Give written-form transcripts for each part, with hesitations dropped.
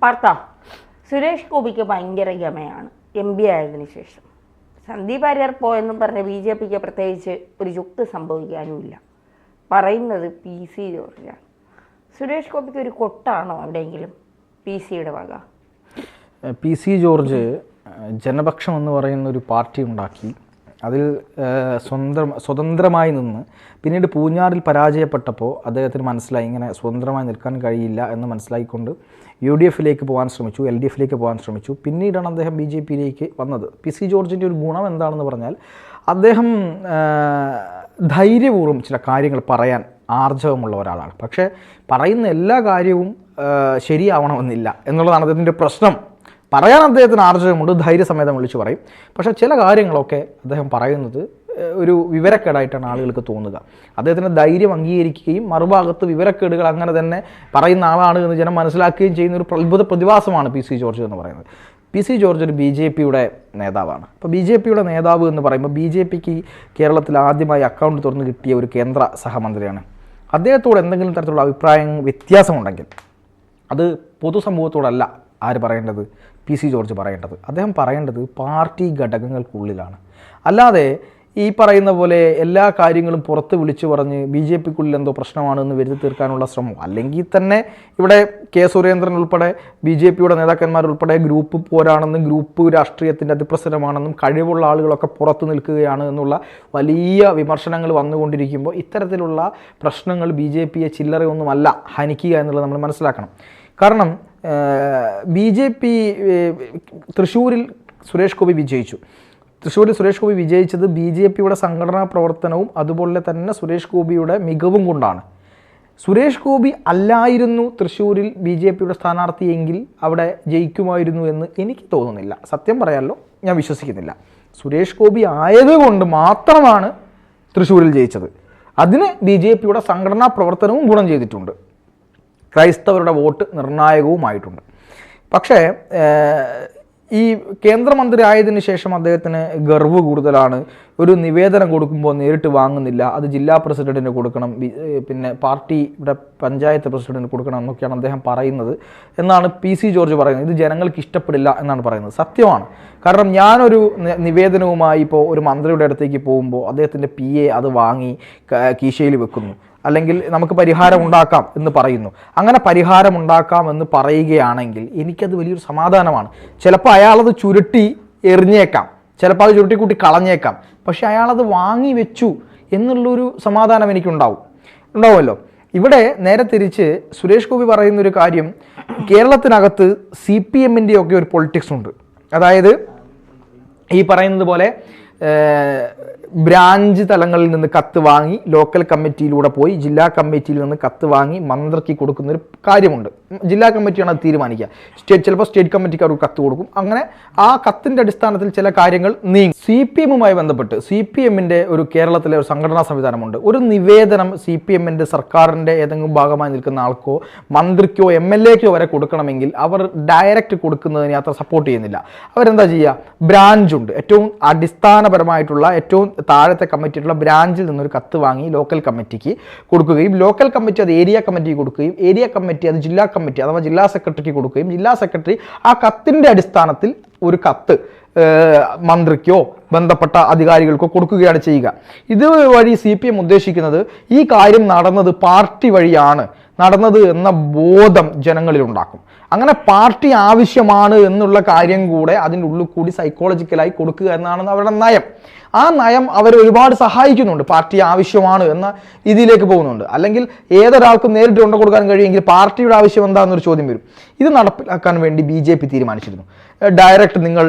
പാർത്ത സുരേഷ് ഗോപിക്ക് ഭയങ്കര ഗമയാണ് MP ആയതിനു ശേഷം. സന്ദീപ് വാര്യർ പോയെന്നും പറഞ്ഞ BJPക്ക് പ്രത്യേകിച്ച് ഒരു യുക്തി സംഭവിക്കാനുമില്ല. പറയുന്നത് PC ജോർജാണ്. സുരേഷ് ഗോപിക്ക് ഒരു കൊട്ടാണോ എവിടെയെങ്കിലും PC-യുടെ വക? PC ജോർജ് ജനപക്ഷം എന്ന് പറയുന്ന ഒരു പാർട്ടി ഉണ്ടാക്കി അതിൽ സ്വതന്ത്രമായി നിന്ന് പിന്നീട് പൂഞ്ഞാറിൽ പരാജയപ്പെട്ടപ്പോൾ അദ്ദേഹത്തിന് മനസ്സിലായി ഇങ്ങനെ സ്വതന്ത്രമായി നിൽക്കാൻ കഴിയില്ല എന്ന് മനസ്സിലാക്കിക്കൊണ്ട് UDF-ലേക്ക് പോകാൻ ശ്രമിച്ചു, LDF-ലേക്ക് പോകാൻ ശ്രമിച്ചു. പിന്നീടാണ് അദ്ദേഹം BJP-യിലേക്ക് വന്നത്. PC ജോർജിൻ്റെ ഒരു ഗുണം എന്താണെന്ന് പറഞ്ഞാൽ അദ്ദേഹം ധൈര്യപൂർവ്വം ചില കാര്യങ്ങൾ പറയാൻ ആർജവമുള്ള ഒരാളാണ്. പക്ഷേ പറയുന്ന എല്ലാ കാര്യവും ശരിയാവണമെന്നില്ല എന്നുള്ളതാണ് അദ്ദേഹത്തിൻ്റെ പ്രശ്നം. പറയാൻ അദ്ദേഹത്തിന് ആർജവമുണ്ട്, ധൈര്യസമേതം വിളിച്ചു പറയും. പക്ഷേ ചില കാര്യങ്ങളൊക്കെ അദ്ദേഹം പറയുന്നത് ഒരു വിവരക്കേടായിട്ടാണ് ആളുകൾക്ക് തോന്നുക. അദ്ദേഹത്തിൻ്റെ ധൈര്യം അംഗീകരിക്കുകയും മറുഭാഗത്ത് വിവരക്കേടുകൾ അങ്ങനെ തന്നെ പറയുന്ന ആളാണ് എന്ന് ജനം മനസ്സിലാക്കുകയും ചെയ്യുന്ന ഒരു അത്ഭുത പ്രതിഭാസമാണ് PC ജോർജ് എന്ന് പറയുന്നത്. PC ജോർജ് ഒരു BJP-യുടെ നേതാവാണ്. അപ്പോൾ BJP-യുടെ നേതാവ് എന്ന് പറയുമ്പോൾ BJPക്ക് കേരളത്തിൽ ആദ്യമായി അക്കൗണ്ട് തുറന്ന് കിട്ടിയ ഒരു കേന്ദ്ര സഹമന്ത്രിയാണ്. അദ്ദേഹത്തോട് എന്തെങ്കിലും തരത്തിലുള്ള അഭിപ്രായ വ്യത്യാസമുണ്ടെങ്കിൽ അത് പൊതുസമൂഹത്തോടല്ല ആര് പറയേണ്ടത്, PC ജോർജ് പറയേണ്ടത്. അദ്ദേഹം പറയേണ്ടത് പാർട്ടി ഘടകങ്ങൾക്കുള്ളിലാണ്. അല്ലാതെ ഈ പറയുന്ന പോലെ എല്ലാ കാര്യങ്ങളും പുറത്ത് വിളിച്ചു പറഞ്ഞ് BJPക്കുള്ളിൽ എന്തോ പ്രശ്നമാണെന്ന് വരുത്തി തീർക്കാനുള്ള ശ്രമം, അല്ലെങ്കിൽ തന്നെ ഇവിടെ K സുരേന്ദ്രൻ ഉൾപ്പെടെ BJPയുടെ നേതാക്കന്മാരുൾപ്പെടെ ഗ്രൂപ്പ് പോരാണെന്നും ഗ്രൂപ്പ് രാഷ്ട്രീയത്തിൻ്റെ അതിപ്രസരമാണെന്നും കഴിവുള്ള ആളുകളൊക്കെ പുറത്തു നിൽക്കുകയാണ് എന്നുള്ള വലിയ വിമർശനങ്ങൾ വന്നുകൊണ്ടിരിക്കുമ്പോൾ ഇത്തരത്തിലുള്ള പ്രശ്നങ്ങൾ BJPയെ ചില്ലറയൊന്നുമല്ല ഹനിക്കുക എന്നുള്ളത് നമ്മൾ മനസ്സിലാക്കണം. കാരണം BJP തൃശ്ശൂരിൽ സുരേഷ് ഗോപി വിജയിച്ചു. തൃശ്ശൂരിൽ സുരേഷ് ഗോപി വിജയിച്ചത് BJPയുടെ സംഘടനാ പ്രവർത്തനവും അതുപോലെ തന്നെ സുരേഷ് ഗോപിയുടെ മികവും കൊണ്ടാണ്. സുരേഷ് ഗോപി അല്ലായിരുന്നു തൃശ്ശൂരിൽ BJPയുടെ സ്ഥാനാർത്ഥിയെങ്കിൽ അവിടെ ജയിക്കുമായിരുന്നു എന്ന് എനിക്ക് തോന്നുന്നില്ല. സത്യം പറയാമല്ലോ, ഞാൻ വിശ്വസിക്കുന്നില്ല. സുരേഷ് ഗോപി ആയതുകൊണ്ട് മാത്രമാണ് തൃശ്ശൂരിൽ ജയിച്ചത്. അതിന് BJPയുടെ സംഘടനാ പ്രവർത്തനവും ഗുണം ചെയ്തിട്ടുണ്ട്. ക്രൈസ്തവരുടെ വോട്ട് നിർണായകവുമായിട്ടുണ്ട്. പക്ഷേ ഈ കേന്ദ്രമന്ത്രി ആയതിനു ശേഷം അദ്ദേഹത്തിന് ഗർവ് കൂടുതലാണ്. ഒരു നിവേദനം കൊടുക്കുമ്പോൾ നേരിട്ട് വാങ്ങുന്നില്ല, അത് ജില്ലാ പ്രസിഡന്റിന് കൊടുക്കണം, പിന്നെ പാർട്ടിയുടെ പഞ്ചായത്ത് പ്രസിഡന്റിന് കൊടുക്കണം എന്നൊക്കെയാണ് അദ്ദേഹം പറയുന്നത് എന്നാണ് PC ജോർജ് പറയുന്നത്. ഇത് ജനങ്ങൾക്ക് ഇഷ്ടപ്പെടില്ല എന്നാണ് പറയുന്നത്. സത്യമാണ്. കാരണം ഞാനൊരു നിവേദനവുമായി ഇപ്പോൾ ഒരു മന്ത്രിയുടെ അടുത്തേക്ക് പോകുമ്പോൾ അദ്ദേഹത്തിൻ്റെ PA അത് വാങ്ങി കീശയിൽ വെക്കുന്നു, അല്ലെങ്കിൽ നമുക്ക് പരിഹാരം ഉണ്ടാക്കാം എന്ന് പറയുന്നു. അങ്ങനെ പരിഹാരം ഉണ്ടാക്കാം എന്ന് പറയുകയാണെങ്കിൽ എനിക്കത് വലിയൊരു സമാധാനമാണ്. ചിലപ്പോൾ അയാളത് ചുരുട്ടി എറിഞ്ഞേക്കാം, ചിലപ്പോൾ അത് ചുരുട്ടിക്കൂട്ടി കളഞ്ഞേക്കാം, പക്ഷെ അയാളത് വാങ്ങി വെച്ചു എന്നുള്ളൊരു സമാധാനം ഉണ്ടാവുമല്ലോ. ഇവിടെ നേരെ തിരിച്ച് സുരേഷ് ഗോപി പറയുന്നൊരു കാര്യം, കേരളത്തിനകത്ത് CPMൻ്റെ ഒക്കെ ഒരു പൊളിറ്റിക്സ് ഉണ്ട്. അതായത് ഈ പറയുന്നത് പോലെ ബ്രാഞ്ച് തലങ്ങളിൽ നിന്ന് കത്ത് വാങ്ങി ലോക്കൽ കമ്മിറ്റിയിലൂടെ പോയി ജില്ലാ കമ്മിറ്റിയിൽ നിന്ന് കത്ത് വാങ്ങി മന്ത്രിക്ക് കൊടുക്കുന്നൊരു കാര്യമുണ്ട്. ജില്ലാ കമ്മിറ്റിയാണ് അത് തീരുമാനിക്കുക. ചിലപ്പോൾ സ്റ്റേറ്റ് കമ്മിറ്റിക്ക് അവർ കത്ത് കൊടുക്കും. അങ്ങനെ ആ കത്തിൻ്റെ അടിസ്ഥാനത്തിൽ ചില കാര്യങ്ങൾ നീങ്ങും. CPMുമായി ബന്ധപ്പെട്ട് CPMൻ്റെ ഒരു കേരളത്തിലെ ഒരു സംഘടനാ സംവിധാനമുണ്ട്. ഒരു നിവേദനം CPMൻ്റെ സർക്കാരിൻ്റെ ഏതെങ്കിലും ഭാഗമായി നിൽക്കുന്ന ആൾക്കോ മന്ത്രിക്കോ MLAക്കോ വരെ കൊടുക്കണമെങ്കിൽ അവർ ഡയറക്റ്റ് കൊടുക്കുന്നതിന് അത്ര സപ്പോർട്ട് ചെയ്യുന്നില്ല. അവരെന്താ ചെയ്യുക, ബ്രാഞ്ചുണ്ട്, ഏറ്റവും അടിസ്ഥാനപരമായിട്ടുള്ള ഏറ്റവും താഴത്തെ കമ്മിറ്റിയുള്ള ബ്രാഞ്ചിൽ നിന്നൊരു കത്ത് വാങ്ങി ലോക്കൽ കമ്മിറ്റിക്ക് കൊടുക്കുകയും ലോക്കൽ കമ്മിറ്റി അത് ഏരിയ കമ്മിറ്റിക്ക് കൊടുക്കുകയും ഏരിയ കമ്മിറ്റി അത് ജില്ലാ കമ്മിറ്റി അഥവാ ജില്ലാ സെക്രട്ടറിക്ക് കൊടുക്കുകയും ജില്ലാ സെക്രട്ടറി ആ കത്തിൻ്റെ അടിസ്ഥാനത്തിൽ ഒരു കത്ത് മന്ത്രിക്കോ ബന്ധപ്പെട്ട അധികാരികൾക്കോ കൊടുക്കുകയാണ് ചെയ്യുക. ഇതുവഴി CPM ഉദ്ദേശിക്കുന്നത് ഈ കാര്യം നടന്നത് പാർട്ടി വഴിയാണ് നടന്നത് എന്ന ബോധം ജനങ്ങളിൽ ഉണ്ടാക്കും. അങ്ങനെ പാർട്ടി ആവശ്യമാണ് എന്നുള്ള കാര്യം കൂടെ അതിൻ്റെ ഉള്ളിൽ കൂടി സൈക്കോളജിക്കലായി കൊടുക്കുക എന്നാണ് അവരുടെ നയം. ആ നയം അവരെ ഒരുപാട് സഹായിക്കുന്നുണ്ട്. പാർട്ടി ആവശ്യമാണ് എന്ന രീതിയിലേക്ക് പോകുന്നുണ്ട്. അല്ലെങ്കിൽ ഏതൊരാൾക്കും നേരിട്ട് കൊണ്ടു കൊടുക്കാൻ കഴിയുമെങ്കിൽ പാർട്ടിയുടെ ആവശ്യം എന്താണെന്നൊരു ചോദ്യം വരും. ഇത് നടപ്പിലാക്കാൻ വേണ്ടി BJP തീരുമാനിച്ചിരുന്നു. ഡയറക്റ്റ് നിങ്ങൾ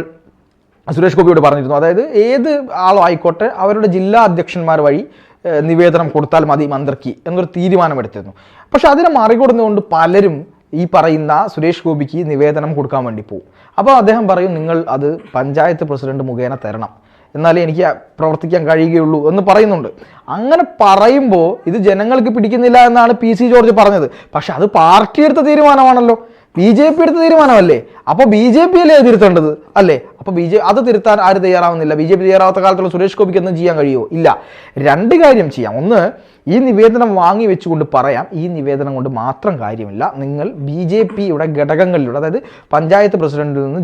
സുരേഷ് ഗോപിയോട് പറഞ്ഞിരുന്നു, അതായത് ഏത് ആളോ ആയിക്കോട്ടെ അവരുടെ ജില്ലാ അധ്യക്ഷന്മാർ വഴി നിവേദനം കൊടുത്താൽ മതി മന്ത്രിക്ക് എന്നൊരു തീരുമാനമെടുത്തിരുന്നു. പക്ഷെ അതിനെ മറികടന്നുകൊണ്ട് പലരും ഈ പറയുന്ന സുരേഷ് ഗോപിക്ക് നിവേദനം കൊടുക്കാൻ വേണ്ടി പോകും. അപ്പോൾ അദ്ദേഹം പറയും, നിങ്ങൾ അത് പഞ്ചായത്ത് പ്രസിഡന്റ് മുഖേന തരണം, എന്നാലേ എനിക്ക് പ്രവർത്തിക്കാൻ കഴിയുകയുള്ളൂ എന്ന് പറയുന്നുണ്ട്. അങ്ങനെ പറയുമ്പോൾ ഇത് ജനങ്ങൾക്ക് പിടിക്കുന്നില്ല എന്നാണ് PC ജോർജ് പറഞ്ഞത്. പക്ഷെ അത് പാർട്ടി എടുത്ത തീരുമാനമാണല്ലോ, BJP എടുത്ത തീരുമാനമല്ലേ. അപ്പോൾ BJP അല്ലേ തിരുത്തേണ്ടത് അല്ലേ? അപ്പോൾ അത് തിരുത്താൻ ആര് തയ്യാറാവുന്നില്ല? BJP തയ്യാറാവാത്ത കാലത്തുള്ള സുരേഷ് ഗോപിക്ക് ഒന്നും ചെയ്യാൻ കഴിയുമോ? ഇല്ല. രണ്ട് കാര്യം ചെയ്യാം. ഒന്ന്, ഈ നിവേദനം വാങ്ങി വെച്ചുകൊണ്ട് പറയാം, ഈ നിവേദനം കൊണ്ട് മാത്രം കാര്യമില്ല. നിങ്ങൾ BJPയുടെ ഘടകങ്ങളിലൂടെ, അതായത് പഞ്ചായത്ത് പ്രസിഡന്റിൽ നിന്ന്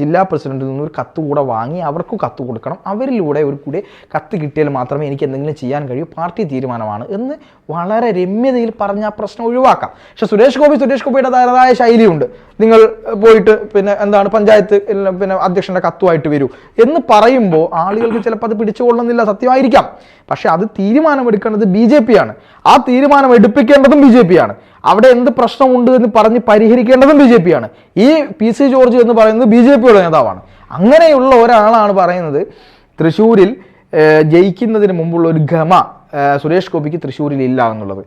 ജില്ലാ പ്രസിഡന്റിൽ നിന്ന് ഒരു കത്ത് കൂടെ വാങ്ങി അവർക്ക് കത്ത് കൊടുക്കണം. അവരിലൂടെ ഒരു കൂടി കത്ത് കിട്ടിയാൽ മാത്രമേ എനിക്ക് എന്തെങ്കിലും ചെയ്യാൻ കഴിയൂ, പാർട്ടി തീരുമാനമാണ് എന്ന് വളരെ രമ്യതയിൽ പറഞ്ഞ ആ പ്രശ്നം ഒഴിവാക്കാം. പക്ഷെ സുരേഷ് ഗോപിയുടേതായ ശൈലിയുണ്ട്. നിങ്ങൾ പോയിട്ട് പിന്നെ എന്താണ് പഞ്ചായത്ത് പിന്നെ അധ്യക്ഷന്റെ കത്തുമായിട്ട് വരൂ എന്ന് പറയുമ്പോൾ ആളുകൾക്ക് ചിലപ്പോൾ അത് പിടിച്ചുകൊള്ളുന്നില്ല, സത്യമായിരിക്കാം. പക്ഷെ അത് തീരുമാനമെടുക്കേണ്ടത് BJP ആണ്. ആ തീരുമാനം എടുപ്പിക്കേണ്ടതും BJP ആണ്. അവിടെ എന്ത് പ്രശ്നമുണ്ട് എന്ന് പറഞ്ഞ് പരിഹരിക്കേണ്ടതും BJP ആണ്. ഈ PC ജോർജ് എന്ന് പറയുന്നത് BJPയുടെ നേതാവാണ്. അങ്ങനെയുള്ള ഒരാളാണ് പറയുന്നത് തൃശ്ശൂരിൽ ജയിക്കുന്നതിന് മുമ്പുള്ള ഒരു ഗമ സുരേഷ് ഗോപിക്ക് തൃശ്ശൂരിൽ ഇല്ല എന്നുള്ളത്.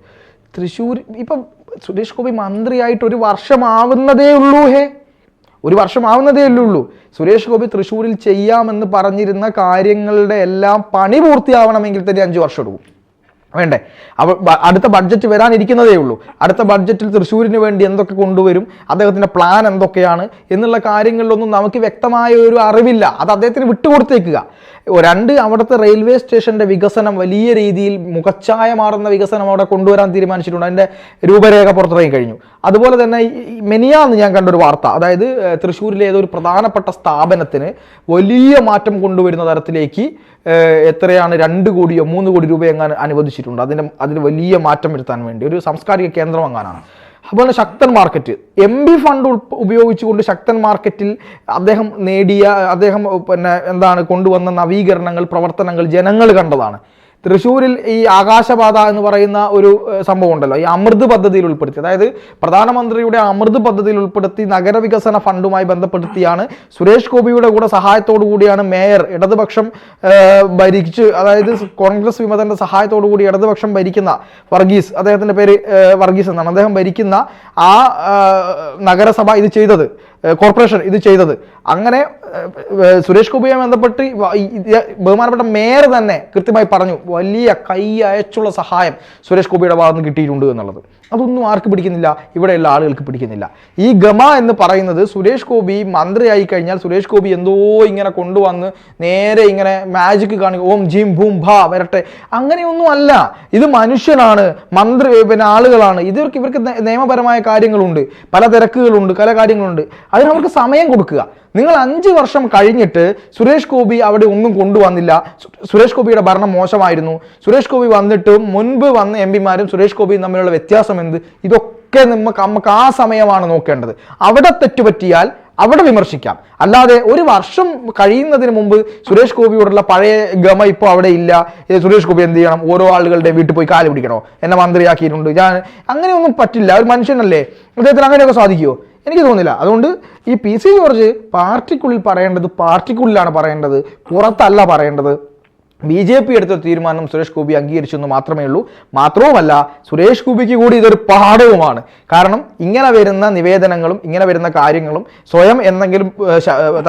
തൃശ്ശൂർ ഇപ്പം സുരേഷ് ഗോപി മന്ത്രിയായിട്ട് ഒരു വർഷമാവുന്നതേ ഉള്ളൂ. സുരേഷ് ഗോപി തൃശ്ശൂരിൽ ചെയ്യാമെന്ന് പറഞ്ഞിരുന്ന കാര്യങ്ങളുടെ എല്ലാം പണി പൂർത്തിയാവണമെങ്കിൽ തന്നെ 5 വർഷം എടുക്കും. വേണ്ടേ? അടുത്ത ബഡ്ജറ്റ് വരാനിരിക്കുന്നതേ ഉള്ളൂ. അടുത്ത ബഡ്ജറ്റിൽ തൃശ്ശൂരിന് വേണ്ടി എന്തൊക്കെ കൊണ്ടുവരും, അദ്ദേഹത്തിൻ്റെ പ്ലാൻ എന്തൊക്കെയാണ് എന്നുള്ള കാര്യങ്ങളിലൊന്നും നമുക്ക് വ്യക്തമായ ഒരു അറിവില്ല. അത് അദ്ദേഹത്തിന് വിട്ടുകൊടുത്തേക്കുക. 2, അവിടുത്തെ റെയിൽവേ സ്റ്റേഷൻ്റെ വികസനം വലിയ രീതിയിൽ മുഖച്ഛായ മാറുന്ന വികസനം അവിടെ കൊണ്ടുവരാൻ തീരുമാനിച്ചിട്ടുണ്ട്. അതിൻ്റെ രൂപരേഖ പുറത്തിറങ്ങി കഴിഞ്ഞു. അതുപോലെ തന്നെ മെനിയാന്ന് ഞാൻ കണ്ടൊരു വാർത്ത, അതായത് തൃശ്ശൂരിലെ ഏതൊരു പ്രധാനപ്പെട്ട സ്ഥാപനത്തിന് വലിയ മാറ്റം കൊണ്ടുവരുന്ന തരത്തിലേക്ക് എത്രയാണ് 2 കോടിയോ 3 കോടി രൂപ എങ്ങാൻ അനുവദിച്ചിട്ടുണ്ട്. അതിന് വലിയ മാറ്റം വരുത്താൻ വേണ്ടി ഒരു സാംസ്കാരിക കേന്ദ്രം എങ്ങാനാണ്. അതുപോലെ ശക്തൻ മാർക്കറ്റ് MB ഫണ്ട് ഉപയോഗിച്ചുകൊണ്ട് ശക്തൻ മാർക്കറ്റിൽ അദ്ദേഹം പിന്നെ എന്താണ് കൊണ്ടുവന്ന നവീകരണങ്ങൾ, പ്രവർത്തനങ്ങൾ ജനങ്ങൾ കണ്ടതാണ്. തൃശ്ശൂരിൽ ഈ ആകാശപാത എന്ന് പറയുന്ന ഒരു സംഭവം ഉണ്ടല്ലോ, ഈ അമൃത് പദ്ധതിയിൽ ഉൾപ്പെടുത്തി, അതായത് പ്രധാനമന്ത്രിയുടെ അമൃത് പദ്ധതിയിൽ ഉൾപ്പെടുത്തി നഗരവികസന ഫണ്ടുമായി ബന്ധപ്പെടുത്തിയാണ് സുരേഷ് ഗോപിയുടെ കൂടെ സഹായത്തോടു കൂടിയാണ് മേയർ ഇടതുപക്ഷം ഭരിച്ച്, അതായത് കോൺഗ്രസ് വിമതന്റെ സഹായത്തോടു കൂടി ഇടതുപക്ഷം ഭരിക്കുന്ന വർഗീസ്, അദ്ദേഹത്തിന്റെ പേര് വർഗീസ് എന്നാണ്, അദ്ദേഹം ഭരിക്കുന്ന ആ നഗരസഭ ഇത് ചെയ്തത്, കോർപ്പറേഷൻ ഇത് ചെയ്തത്. അങ്ങനെ സുരേഷ് ഗോപിയുമായി ബന്ധപ്പെട്ട് ബഹുമാനപ്പെട്ട മേയർ തന്നെ കൃത്യമായി പറഞ്ഞു, വലിയ കൈ അയച്ചുള്ള സഹായം സുരേഷ് ഗോപിയുടെ ഭാഗത്ത് നിന്ന് കിട്ടിയിട്ടുണ്ട് എന്നുള്ളത്. അതൊന്നും ആർക്ക് പിടിക്കുന്നില്ല, ഇവിടെയുള്ള ആളുകൾക്ക് പിടിക്കുന്നില്ല. ഈ ഗമ എന്ന് പറയുന്നത് സുരേഷ് ഗോപി മന്ത്രിയായി കഴിഞ്ഞാൽ സുരേഷ് ഗോപി എന്തോ ഇങ്ങനെ കൊണ്ടുവന്ന് നേരെ ഇങ്ങനെ മാജിക് കാണിക്കും, ഓം ജീം ഭൂം ഭാ വരട്ടെ, അങ്ങനെയൊന്നും അല്ല. ഇത് മനുഷ്യനാണ്, പിന്നെ ആളുകളാണ്. ഇവർക്ക് നിയമപരമായ കാര്യങ്ങളുണ്ട്, പല തിരക്കുകളുണ്ട്, പല കാര്യങ്ങളുണ്ട്. അതിനവർക്ക് സമയം കൊടുക്കുക. നിങ്ങൾ 5 വർഷം കഴിഞ്ഞിട്ട് സുരേഷ് ഗോപി അവിടെ ഒന്നും കൊണ്ടുവന്നില്ല, സുരേഷ് ഗോപിയുടെ ഭരണം മോശമായിരുന്നു, സുരേഷ് ഗോപി വന്നിട്ട് മുൻപ് വന്ന MPമാരും സുരേഷ് ഗോപിയും തമ്മിലുള്ള വ്യത്യാസം എന്ത്, ഇതൊക്കെ നമുക്ക് ആ സമയമാണ് നോക്കേണ്ടത്. അവിടെ തെറ്റുപറ്റിയാൽ അവിടെ വിമർശിക്കാം. അല്ലാതെ ഒരു വർഷം കഴിയുന്നതിന് മുമ്പ് സുരേഷ് ഗോപിയോടുള്ള പഴയ ഗമ ഇപ്പോൾ അവിടെ ഇല്ല. സുരേഷ് ഗോപി എന്ത് ചെയ്യണം, ഓരോ ആളുകളുടെ വീട്ടിൽ പോയി കാല് പിടിക്കണോ, എന്നെ മന്ത്രിയാക്കിയിട്ടുണ്ട് ഞാൻ, അങ്ങനെയൊന്നും പറ്റില്ല. ഒരു മനുഷ്യനല്ലേ, അദ്ദേഹത്തിന് അങ്ങനെയൊക്കെ സാധിക്കുമോ? എനിക്ക് തോന്നുന്നില്ല. അതുകൊണ്ട് ഈ PC ജോർജ് പാർട്ടിക്കുള്ളിൽ പറയേണ്ടത് പാർട്ടിക്കുള്ളിലാണ് പറയേണ്ടത്, പുറത്തല്ല പറയേണ്ടത്. BJP എടുത്ത തീരുമാനം സുരേഷ് ഗോപി അംഗീകരിച്ചെന്ന് മാത്രമേ ഉള്ളൂ. മാത്രവുമല്ല, സുരേഷ് ഗോപിക്ക് കൂടി ഇതൊരു പാഠവുമാണ്. കാരണം ഇങ്ങനെ വരുന്ന നിവേദനങ്ങളും ഇങ്ങനെ വരുന്ന കാര്യങ്ങളും സ്വയം എന്തെങ്കിലും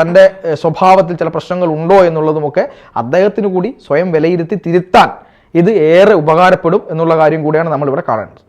തൻ്റെ സ്വഭാവത്തിൽ ചില പ്രശ്നങ്ങൾ ഉണ്ടോ എന്നുള്ളതുമൊക്കെ അദ്ദേഹത്തിന് കൂടി സ്വയം വിലയിരുത്തി തിരുത്താൻ ഇത് ഏറെ ഉപകാരപ്പെടും എന്നുള്ള കാര്യം കൂടിയാണ് നമ്മളിവിടെ കാണേണ്ടത്.